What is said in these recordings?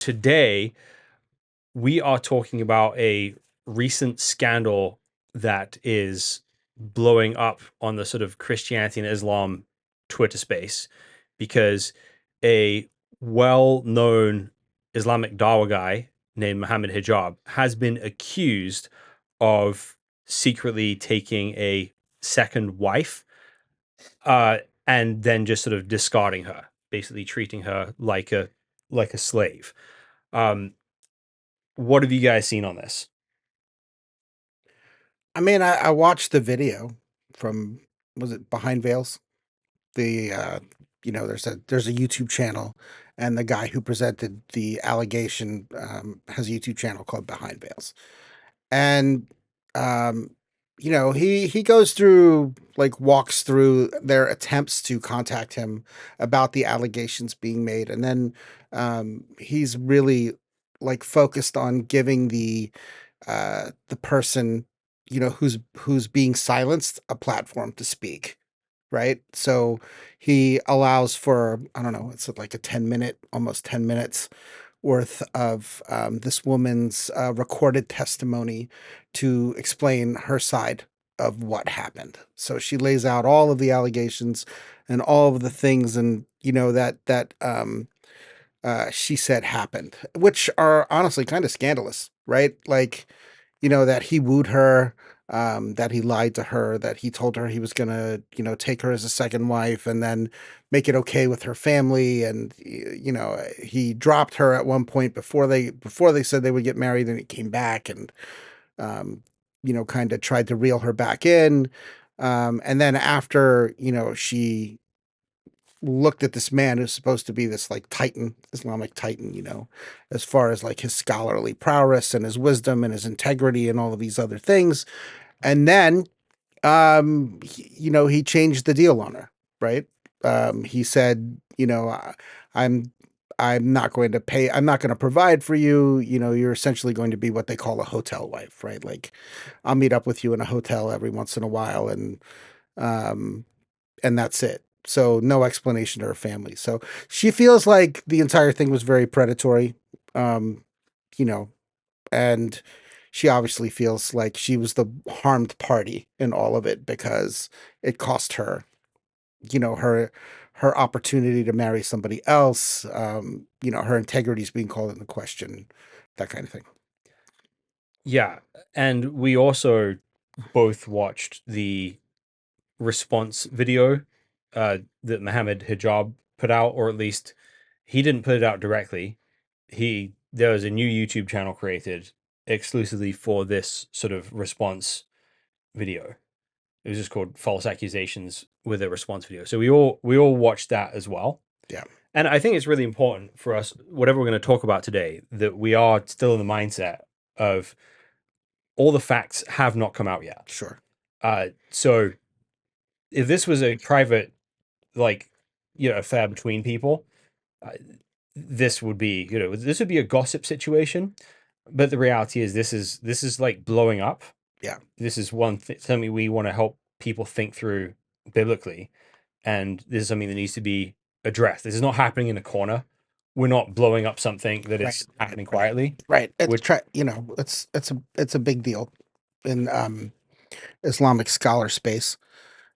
Today, we are talking about a recent scandal that is blowing up on the sort of Christianity and Islam Twitter space because a well known Islamic Dawa guy named Mohammed Hijab has been accused of secretly taking a second wife uh, and then just sort of discarding her, basically treating her like a slave. Um, what have you guys seen on this? I mean, I watched the video from, was it Behind Veils? The there's a YouTube channel, and the guy who presented the allegation has a YouTube channel called Behind Veils, and um, he goes through, like, walks through their attempts to contact him about the allegations being made, and then he's really, like, focused on giving the person, who's being silenced, a platform to speak, right? So he allows for, I don't know, it's like a 10-minute, almost 10 minutes worth of this woman's recorded testimony to explain her side of what happened. So she lays out all of the allegations and all of the things, and that she said happened, which are honestly kind of scandalous, right? Like, that he wooed her, that he lied to her, that he told her he was gonna, take her as a second wife and then make it okay with her family. And he dropped her at one point before they said they would get married, and he came back and kind of tried to reel her back in. And then after, she looked at this man who's supposed to be this, like, titan, Islamic titan, as far as, like, his scholarly prowess and his wisdom and his integrity and all of these other things. And then, he changed the deal on her, right? He said, I'm I'm not going to pay, I'm not going to provide for you. You're essentially going to be what they call a hotel wife, right? Like, I'll meet up with you in a hotel every once in a while, um and that's it. So no explanation to her family. So she feels like the entire thing was very predatory, um, you know, and she obviously feels like she was the harmed party in all of it because it cost her, her opportunity to marry somebody else. Her integrity is being called into question, that kind of thing. Yeah, and we also both watched the response video that Mohammed Hijab put out, or at least he didn't put it out directly. There was a new YouTube channel created exclusively for this sort of response video. It was just called False Accusations with a Response Video. So we all watched that as well. Yeah, And I think it's really important for us, whatever we're going to talk about today, that we are still in the mindset of all the facts have not come out yet. sure. So if this was a private, like, affair between people, uh, this would be a gossip situation. But the reality is, this is like blowing up. Yeah. This is something we want to help people think through biblically, and this is something that needs to be addressed. This is not happening in a corner. We're not blowing up something that Right, is right, happening right. quietly. Right. Which, It's a big deal in Islamic scholar space,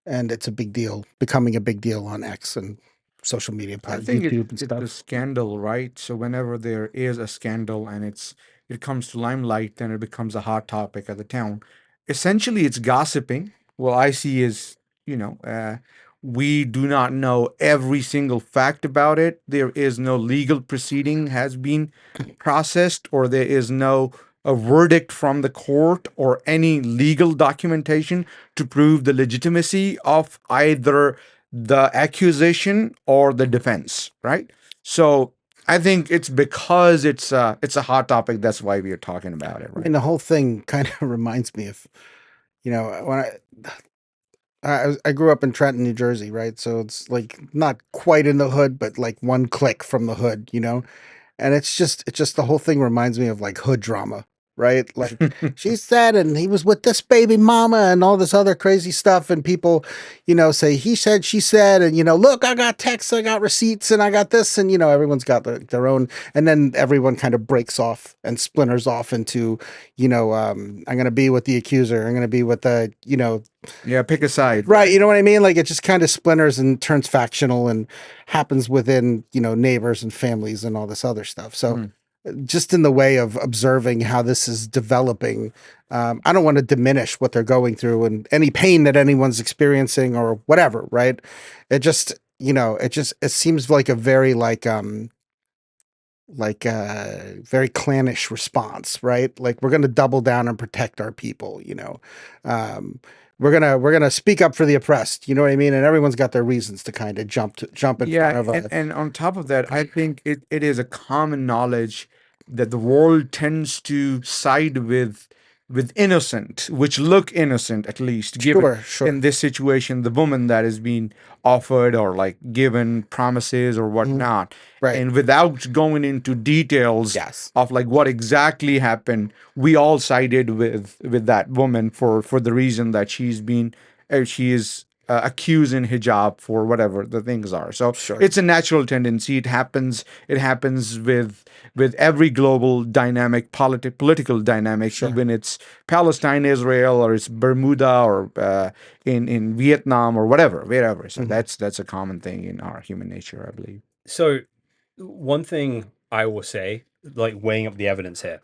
and it's a big deal, becoming a big deal on X and social media I platforms, think YouTube and it's a stuff. scandal, right? So whenever there is a scandal and it comes to limelight, then it becomes a hot topic of the town. Essentially, it's gossiping. Well, I see is, you know, uh, we do not know every single fact about it. There is no legal proceeding has been processed, or there is no a verdict from the court or any legal documentation to prove the legitimacy of either the accusation or the defense, right? So I think it's because it's a hot topic. That's why we are talking about it, I right? mean, the whole thing kind of reminds me of, when I grew up in Trenton, New Jersey, right? So it's like not quite in the hood, but like one click from the hood. And it's just the whole thing reminds me of, like, hood drama, right? Like she said, and he was with this baby mama and all this other crazy stuff. And people, say he said, she said, and look, I got texts, I got receipts, and I got this, and everyone's got their own, and then everyone kind of breaks off and splinters off into, I'm gonna be with the accuser, I'm gonna be with the, Yeah, pick a side. right, you know what I mean? Like it just kind of splinters and turns factional and happens within, neighbors and families and all this other stuff. So Mm. just in the way of observing how this is developing, I don't want to diminish what they're going through and any pain that anyone's experiencing or whatever, right? It just, it seems like a very like a very clannish response, right? Like we're going to double down and protect our people, um, we're gonna speak up for the oppressed, you know what I mean? And everyone's got their reasons to kind of jump in front Yeah, of a and on top of that, I think it is a common knowledge that the world tends to side with innocent, which look innocent at least, given sure, in sure, this situation, the woman that is being offered or like given promises or mhm, whatnot, right, and without going into details yes, of like what exactly happened, we all sided with that woman for the reason that she is accusing hijab for whatever the things are. So sure, it's a natural tendency. It happens with every global dynamic, political dynamic, sure. even it's Palestine, Israel, or it's Bermuda, or in Vietnam, or wherever. So Mhm. that's a common thing in our human nature, I believe. So, one thing I will say, like weighing up the evidence here,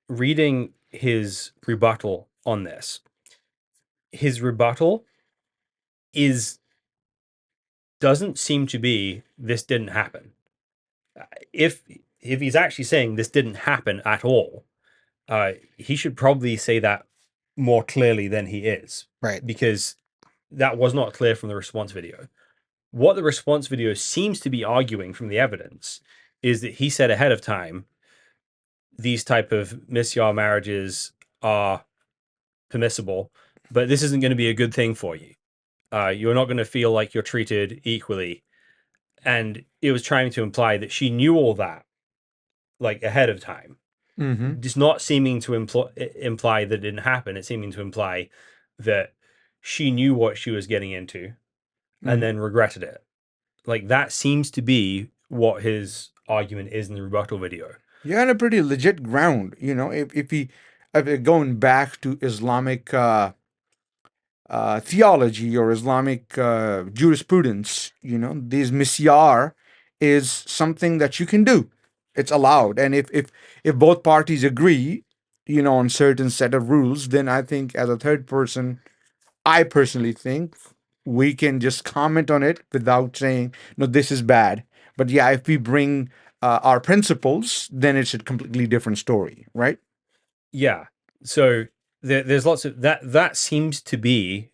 reading his rebuttal on this, his rebuttal is doesn't seem to be this didn't happen. If he's actually saying this didn't happen at all, he should probably say that more clearly than he is, Right. because that was not clear from the response video. What the response video seems to be arguing from the evidence is that he said ahead of time these type of Misyar marriages are permissible, but this isn't going to be a good thing for you. You're not going to feel like you're treated equally. And it was trying to imply that she knew all that, like ahead of time. Mm-hmm. Just not seeming to imply that it didn't happen. It's seeming to imply that she knew what she was getting into and Mm-hmm. then regretted it. Like that seems to be what his argument is in the rebuttal video. You're on a pretty legit ground, if we're going back to Islamic theology or Islamic jurisprudence, these misyar is something that you can do. It's allowed, and if both parties agree, on certain set of rules, then I think as a third person, I personally think we can just comment on it without saying no, this is bad. But yeah, if we bring our principles, then it's a completely different story, right? Yeah. So there's lots of that. That seems to be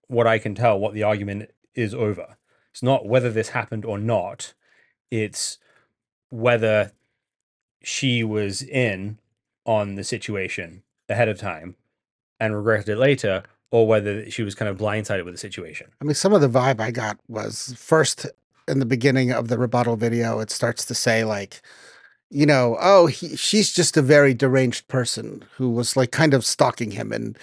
what I can tell what the argument is over. It's not whether this happened or not. It's whether she was in on the situation ahead of time and regretted it later, or whether she was kind of blindsided with the situation. I mean, some of the vibe I got was first in the beginning of the rebuttal video, it starts to say like, oh, she's just a very deranged person who was like kind of stalking him and,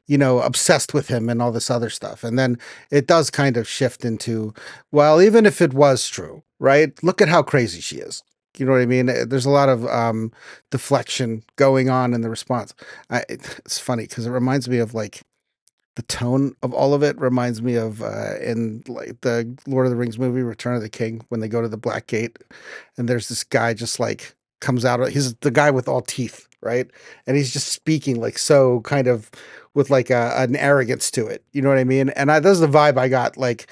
obsessed with him and all this other stuff. And then it does kind of shift into, well, even if it was true, right? Look at how crazy she is. You know what I mean? There's a lot of deflection going on in the response. It's funny because it reminds me of like the tone of all of it reminds me of in like the Lord of the Rings movie Return of the King when they go to the Black Gate and there's this guy just like comes out of he's the guy with all teeth, right? And he's just speaking like so kind of with like an arrogance to it. You know what I mean? And that's the vibe I got like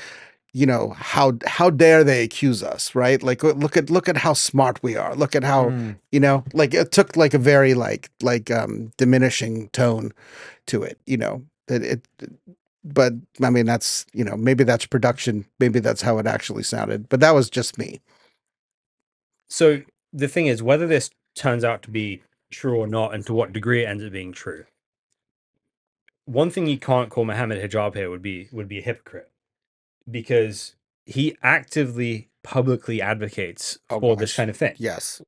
how dare they accuse us, right? Like look at how smart we are. Look at how Mm. like it took like a very diminishing tone to it, that it but I mean that's maybe that's production, maybe that's how it actually sounded, but that was just me. So the thing is, whether this turns out to be true or not, and to what degree it ends up being true, one thing you can't call Mohammed Hijab here would be a hypocrite, because he actively publicly advocates Oh for this gosh, kind of thing. yes,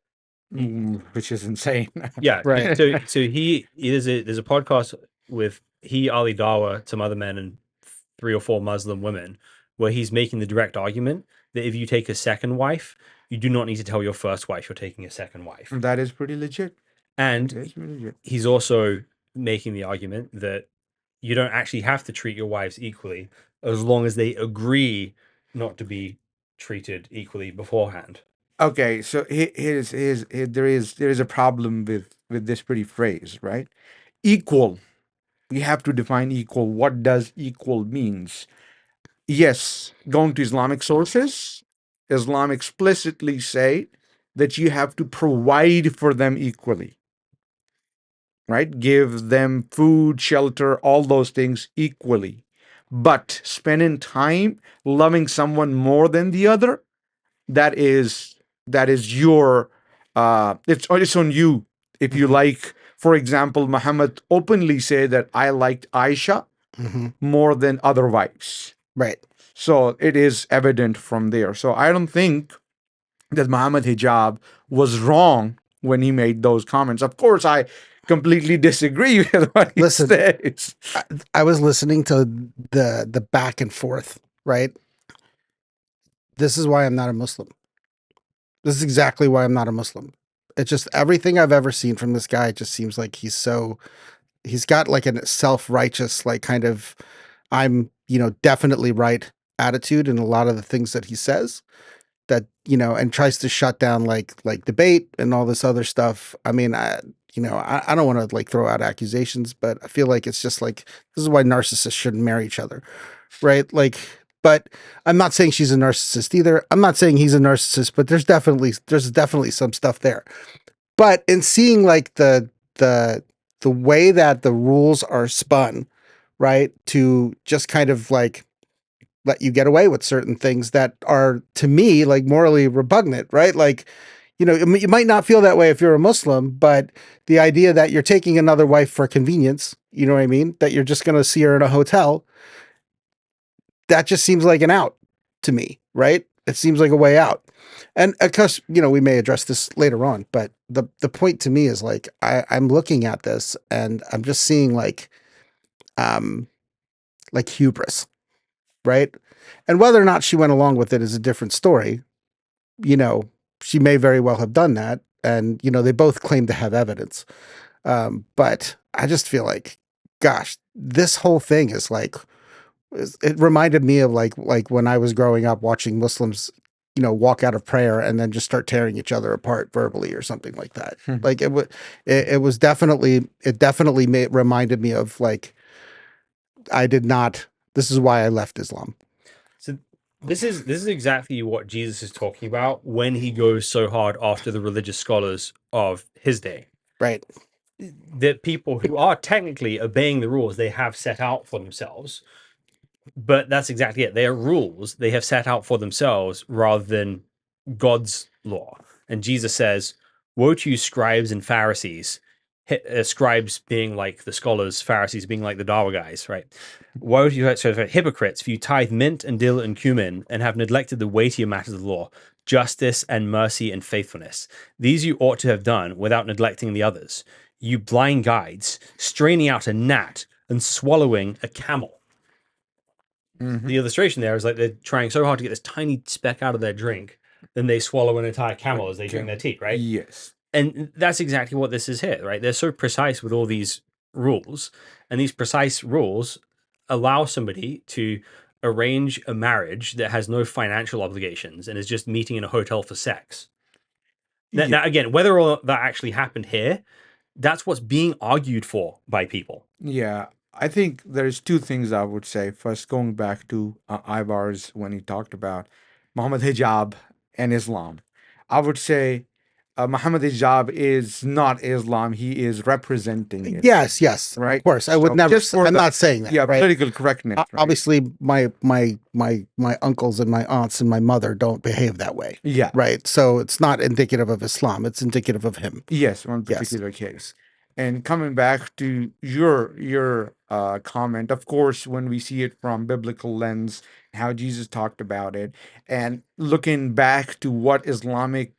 which is insane. Yeah. Right. So there's a podcast with Ali Dawa, some other men, and 3 or 4 Muslim women, where he's making the direct argument that if you take a second wife, you do not need to tell your first wife you're taking a second wife. That is pretty legit. And That's pretty legit. he's also making the argument that you don't actually have to treat your wives equally as long as they agree not to be treated equally beforehand. Okay, so there is a problem with this pretty phrase, right? Equal. We have to define equal. What does equal means? Yes, going to Islamic sources, Islam explicitly say that you have to provide for them equally, right? Give them food, shelter, all those things equally. But spending time loving someone more than the other, that is your it's on you. If you Mhm. like, for example, Muhammad openly said that I liked Aisha Mhm. more than other wives. Right. So it is evident from there. So I don't think that Mohammed Hijab was wrong when he made those comments. Of course, I completely disagree with what he Listen, says. I was listening to the back and forth, right? This is why I'm not a Muslim. This is exactly why I'm not a Muslim. It's just everything I've ever seen from this guy just seems like he's got like a self-righteous, like kind of I'm, definitely right attitude in a lot of the things that he says that, and tries to shut down like debate and all this other stuff. I mean, I don't want to like throw out accusations, but I feel like it's just like this is why narcissists shouldn't marry each other, right? Like, but I'm not saying she's a narcissist either. I'm not saying he's a narcissist, but there's definitely some stuff there. But in seeing like the way that the rules are spun, right, to just kind of like let you get away with certain things that are to me like morally repugnant, right? Like, you might not feel that way if you're a Muslim, but the idea that you're taking another wife for convenience, you know what I mean? That you're just going to see her in a hotel, that just seems like an out to me, right? It seems like a way out. And of course, we may address this later on, but the point to me is like I'm looking at this and I'm just seeing um like hubris, right? And whether or not she went along with it is a different story. You know, she may very well have done that, and they both claim to have evidence. But I just feel like, gosh, this whole thing is like it reminded me of like when I was growing up watching Muslims, walk out of prayer and then just start tearing each other apart verbally or something like that. Like it was definitely reminded me of like I did not. This is why I left Islam. So this is exactly what Jesus is talking about when he goes so hard after the religious scholars of his day. Right. That people who are technically obeying the rules they have set out for themselves. But that's exactly it. They are rules they have set out for themselves rather than God's law. And Jesus says, woe to you, scribes and Pharisees. Scribes being like the scholars, Pharisees being like the Dawa guys, right? Woe to you, hypocrites, for you tithe mint and dill and cumin and have neglected the weightier matters of the law, justice and mercy and faithfulness. These you ought to have done without neglecting the others. You blind guides, straining out a gnat and swallowing a camel. Mhm. The illustration there is like they're trying so hard to get this tiny speck out of their drink, then they swallow an entire camel as they drink their tea, right? Yes. And that's exactly what this is here, right? They're so precise with all these rules, and these precise rules allow somebody to arrange a marriage that has no financial obligations and is just meeting in a hotel for sex. Now, again, whether or not that actually happened here, that's what's being argued for by people. Yeah, I think there's two things I would say. First, going back to Ivar's when he talked about Muhammad Hijab and Islam, I would say Muhammad Hijab is not Islam. He is representing it, Yes, of right? course. I would So never. just for I'm the not saying that. Right. political correctness, right? Obviously, my uncles and my aunts and my mother don't behave that way. Yeah. Right. So it's not indicative of Islam. It's indicative of him. Yes, one Yes. particular case. And coming back to your comment, of course, when we see it from biblical lens, how Jesus talked about it, and looking back to what Islamic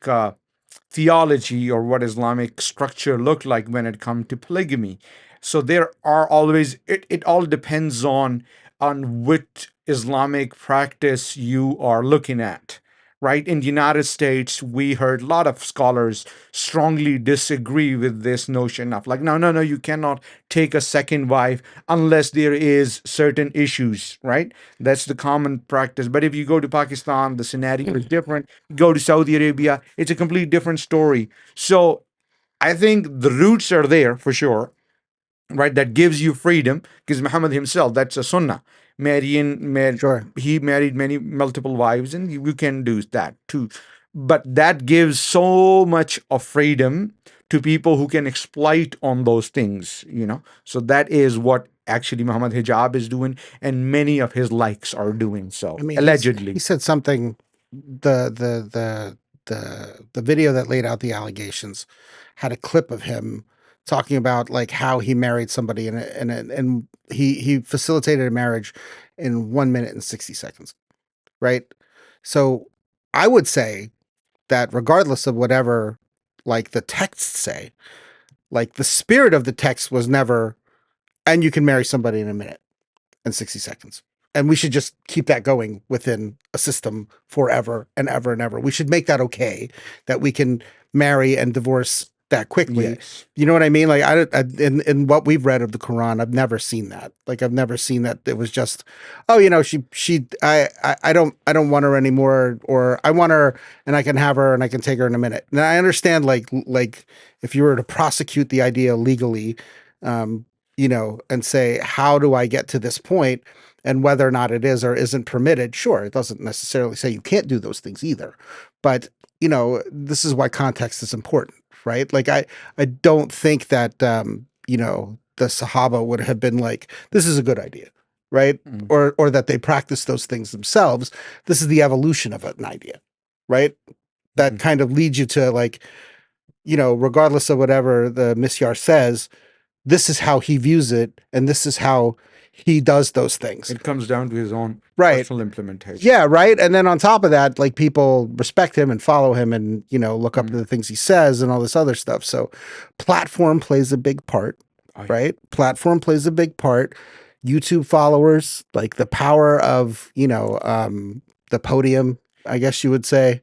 theology or what Islamic structure look like when it comes to polygamy. So there are always it all depends on which Islamic practice you are looking at. Right? In the United States, we heard a lot of scholars strongly disagree with this notion of like, no, no, no, you cannot take a second wife unless there is certain issues, right? That's the common practice. But if you go to Pakistan, the scenario is different. Go to Saudi Arabia, it's a completely different story. So I think the roots are there for sure, right? That gives you freedom because Muhammad himself, that's a sunnah. Sure. He married many multiple wives, and you can do that too. But that gives so much of freedom to people who can exploit on those things. So that is what actually Muhammad Hijab is doing, and many of his likes are doing so, I mean, he allegedly. said something. The video that laid out the allegations had a clip of him talking about like how he married somebody and he facilitated a marriage in 1 minute and 60 seconds, right? So I would say that regardless of whatever like the texts say, like the spirit of the text was never, and you can marry somebody in 1 minute and 60 seconds. And we should just keep that going within a system forever and ever and ever. We should make that okay, that we can marry and divorce that quickly. Yes. You know what I mean? Like in what we've read of the Quran, I've never seen that. Like I've never seen that it was just, oh, I don't want her anymore, or I want her and I can have her and I can take her in a minute. And I understand like if you were to prosecute the idea legally, um, and say, how do I get to this point, and whether or not it is or isn't permitted. Sure, it doesn't necessarily say you can't do those things either. But, this is why context is important, right? Like I don't think that, the Sahaba would have been like, this is a good idea, right? Mm. Or that they practice those things themselves. This is the evolution of an idea, right? That Mhm. kind of leads you to like, regardless of whatever the Misyar says, this is how he views it, and this is how he does those things. It comes down to his own Right. personal implementation. Yeah, right. And then on top of that, like people respect him and follow him and, look up Mhm. to the things he says and all this other stuff. So platform plays a big part, Oh, yeah. right? Platform plays a big part. YouTube followers, like the power of, the podium, I guess you would say,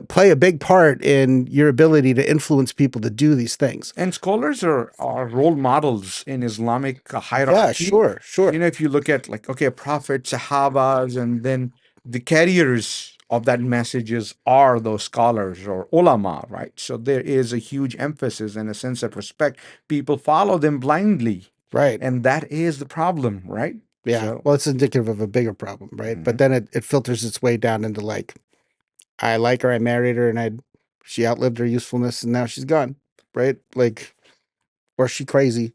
play a big part in your ability to influence people to do these things. And scholars are role models in Islamic Yeah, hierarchy. sure. If you look at like, okay, Prophet, Sahabas, and then the carriers of that messages are those scholars or ulama, right? So there is a huge emphasis and a sense of respect. People follow them blindly, Right. and that is the problem, right? Yeah. So, Well, it's indicative of a bigger problem, right? But Mhm. then it filters its way down into like, I like her, I married her, and she outlived her usefulness, and now she's gone, right? Like, or she crazy.